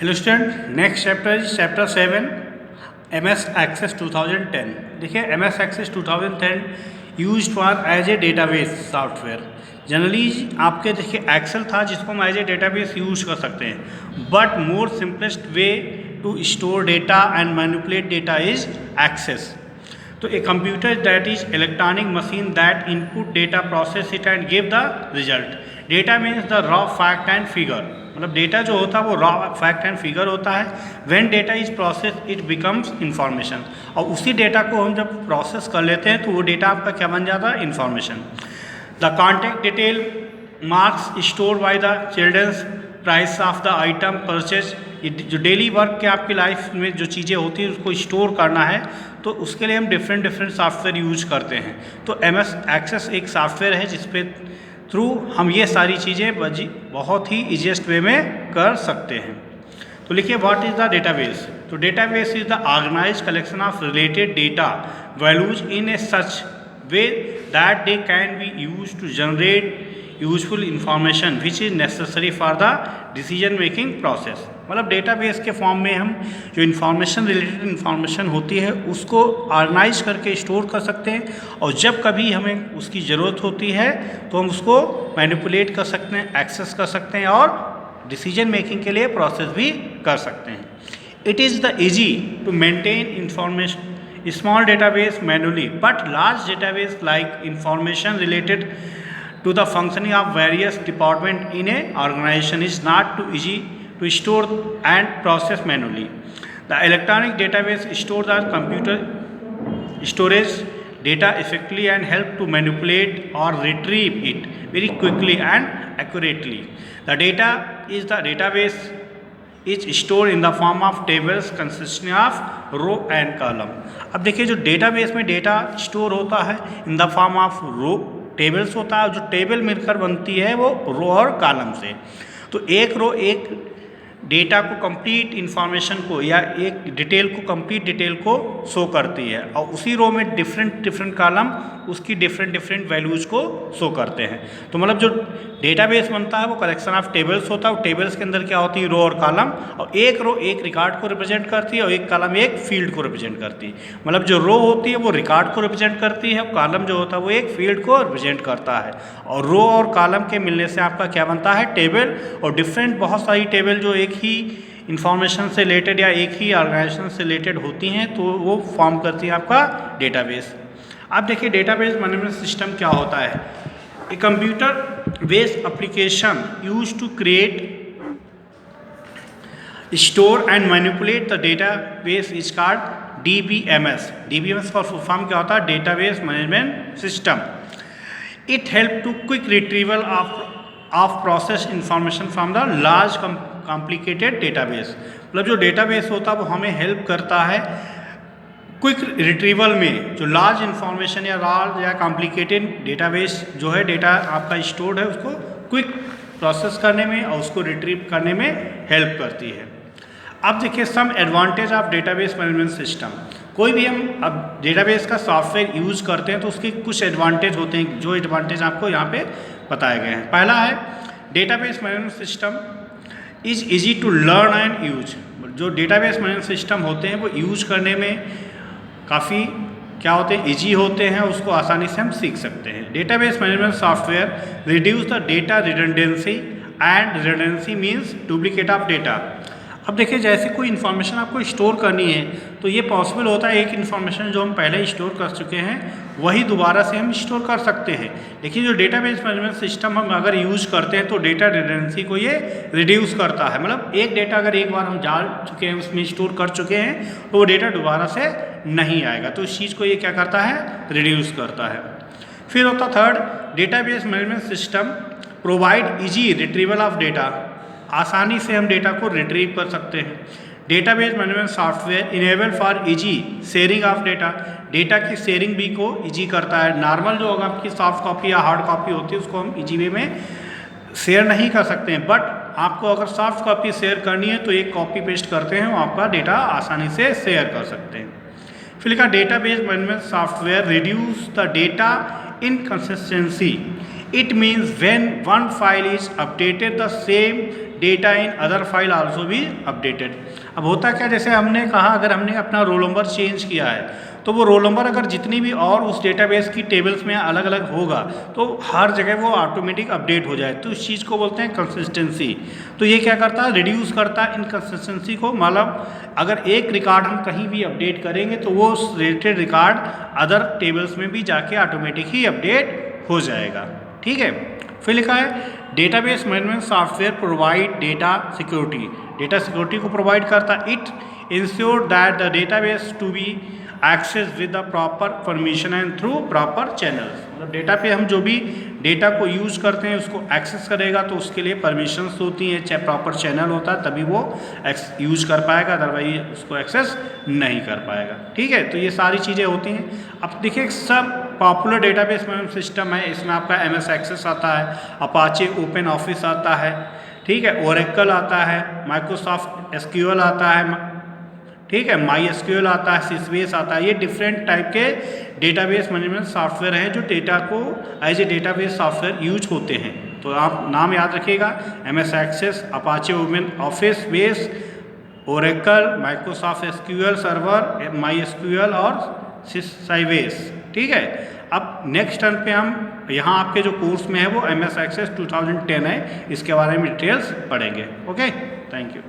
Hello student, next chapter is chapter 7 MS Access 2010। देखिए MS Access 2010 use for as a database software. Generally आपके देखिए Excel था जिसको हम एज ए डेटाबेस यूज कर सकते हैं, but more simplest way to store data and manipulate data is access. तो a computer that is electronic machine that input data process it and give the result. Data means the raw fact and figure, मतलब data जो होता है वो raw fact and figure होता है। When data is process it becomes information, और उसी data को हम जब प्रोसेस कर लेते हैं तो वो डेटा आपका क्या बन जाता है, information. The contact detail marks store by the children's price of the item purchase. जो डेली वर्क के आपकी लाइफ में जो चीज़ें होती हैं उसको स्टोर करना है, तो उसके लिए हम डिफरेंट सॉफ्टवेयर यूज करते हैं। तो MS Access एक सॉफ्टवेयर है जिसपे थ्रू हम ये सारी चीज़ें बहुत ही ईजीएस्ट वे में कर सकते हैं। तो लिखिए व्हाट इज़ द डेटाबेस। तो database is the organize collection of related data values in a such way that they can be use to generate useful information which is necessary for the decision making process. मतलब database के form में हम जो information related information होती है उसको organise करके store कर सकते हैं, और जब कभी हमें उसकी ज़रूरत होती है तो हम उसको मैनिपुलेट कर सकते हैं, एक्सेस कर सकते हैं और डिसीजन मेकिंग के लिए प्रोसेस भी कर सकते हैं। It is the easy to maintain information small database manually, but large database like information related to the functioning of various department in a organization is not too easy to store and process manually. The electronic database stores the computer storage data effectively and help to manipulate or retrieve it very quickly and accurately. The data is the database is stored in the form of tables consisting of row and column. अब देखिए जो database में data store होता है in the form of row tables होता है, जो table मिलकर बनती है वो रो और कॉलम से। तो एक रो एक डेटा को कंप्लीट इंफॉर्मेशन को या एक डिटेल को कंप्लीट डिटेल को शो करती है, और उसी रो में डिफरेंट कॉलम उसकी डिफरेंट वैल्यूज़ को शो करते हैं। तो मतलब जो डेटाबेस बनता है वो कलेक्शन ऑफ टेबल्स होता है, और टेबल्स के अंदर क्या होती है, रो और कॉलम, और एक रो एक रिकॉर्ड को रिप्रेजेंट करती है और एक कॉलम एक फील्ड को रिप्रेजेंट करती है। मतलब जो रो होती है वो रिकॉर्ड को रिप्रेजेंट करती है, कॉलम जो होता है वो एक फील्ड को रिप्रेजेंट करता है, और रो और कॉलम के मिलने से आपका क्या बनता है, टेबल। और डिफरेंट बहुत सारी टेबल जो एक ही इंफॉर्मेशन से रिलेटेड या एक ही ऑर्गेनाइजेशन से रिलेटेड होती हैं तो वो फॉर्म करती है आपका डेटाबेस। अब देखिए डेटाबेस मैनेजमेंट सिस्टम क्या होता है। A computer based application use to create store and manipulate the database is called DBMS। DBMS का फुल फॉर्म क्या होता है, database management system. It help to quick retrieval of process information from the large complicated database. मतलब जो database होता है वो हमें हेल्प करता है क्विक रिट्रीवल में, जो लार्ज इंफॉर्मेशन या लार्ज या कॉम्प्लिकेटेड डेटाबेस जो है डेटा आपका स्टोर्ड है उसको क्विक प्रोसेस करने में और उसको रिट्रीव करने में हेल्प करती है। अब देखिए some advantage of database management system. कोई भी हम अब डेटाबेस का सॉफ्टवेयर यूज करते हैं तो उसके कुछ एडवांटेज होते हैं, जो एडवांटेज आपको यहाँ पे बताए गए हैं। पहला है database management system is easy to learn and use. जो डेटाबेस मैनेजमेंट सिस्टम होते हैं वो यूज करने में काफ़ी क्या होते हैं, ईजी होते हैं, उसको आसानी से हम सीख सकते हैं। Database management software reduce the data redundancy and redundancy means duplicate of data. अब देखिए जैसे कोई इन्फॉर्मेशन आपको स्टोर करनी है तो ये पॉसिबल होता है एक इन्फॉर्मेशन जो हम पहले स्टोर कर चुके हैं वही दोबारा से हम स्टोर कर सकते हैं। लेकिन जो डेटाबेस मैनेजमेंट सिस्टम हम अगर यूज करते हैं तो डेटा रिडंडेंसी को ये रिड्यूस करता है। मतलब एक डेटा अगर एक बार हम डाल चुके हैं उसमें स्टोर कर चुके हैं तो वो डेटा दोबारा से नहीं आएगा, तो इस चीज़ को ये क्या करता है, रिड्यूस करता है। फिर होता third, database management system provide easy retrieval of data. आसानी से हम डेटा को रिट्रीव कर सकते हैं। Database management software enable for easy sharing of data. Data की शेयरिंग भी को इजी करता है। नॉर्मल जो आपकी सॉफ्ट कॉपी या हार्ड कॉपी होती है उसको हम इजी वे में शेयर नहीं कर सकते हैं, बट आपको अगर सॉफ्ट कॉपी शेयर करनी है तो एक कॉपी पेस्ट करते हैं, वो आपका डेटा आसानी से शेयर कर सकते हैं। फिर लिखा database management software reduce the data inconsistency. It means when one file is updated, the same data in other file also be updated. अब होता क्या, जैसे हमने कहा अगर हमने अपना रोल नंबर चेंज किया है तो वो रोल नंबर अगर जितनी भी और उस डेटाबेस की टेबल्स में अलग अलग होगा तो हर जगह वो ऑटोमेटिक अपडेट हो जाए, तो इस चीज़ को बोलते हैं कंसिस्टेंसी। तो ये क्या करता है, रिड्यूस करता है इनकंसिस्टेंसी को। मतलब अगर एक रिकॉर्ड हम कहीं भी अपडेट करेंगे तो वो उस रिलेटेड रिकॉर्ड अदर टेबल्स में भी जाके ऑटोमेटिक ही अपडेट हो जाएगा। ठीक है, फिर लिखा है database management software provide data security. Data security को प्रोवाइड करता है। It ensure that the database to be access with the proper permission and through proper channels. मतलब डेटा पे हम जो भी डेटा को यूज़ करते हैं उसको एक्सेस करेगा तो उसके लिए परमिशंस होती हैं, चाहे प्रॉपर चैनल होता है तभी वो यूज़ कर पाएगा, अदरवाइज उसको एक्सेस नहीं कर पाएगा। ठीक है, तो ये सारी चीज़ें होती हैं। अब देखिए सब पॉपुलर डेटाबेस मैनेजमेंट सिस्टम है, इसमें आपका MS एक्सेस आता है, अपाचे ओपन ऑफिस आता है, ठीक है, ओरेकल आता है, माइक्रोसॉफ्ट SQL आता है, ठीक है, MySQL आता है, सिसबेस आता है। ये डिफरेंट टाइप के डेटाबेस मैनेजमेंट सॉफ्टवेयर हैं जो डेटा को as a database software use होते हैं। तो आप नाम याद रखिएगा, MS Access, Apache Open Office Base, Oracle, Microsoft SQL Server, MySQL और सिसबेस। ठीक है, अब नेक्स्ट टर्न पे हम यहाँ आपके जो कोर्स में है वो MS एक्सेस 2010 है, इसके बारे में डिटेल्स पढ़ेंगे। Okay, thank you.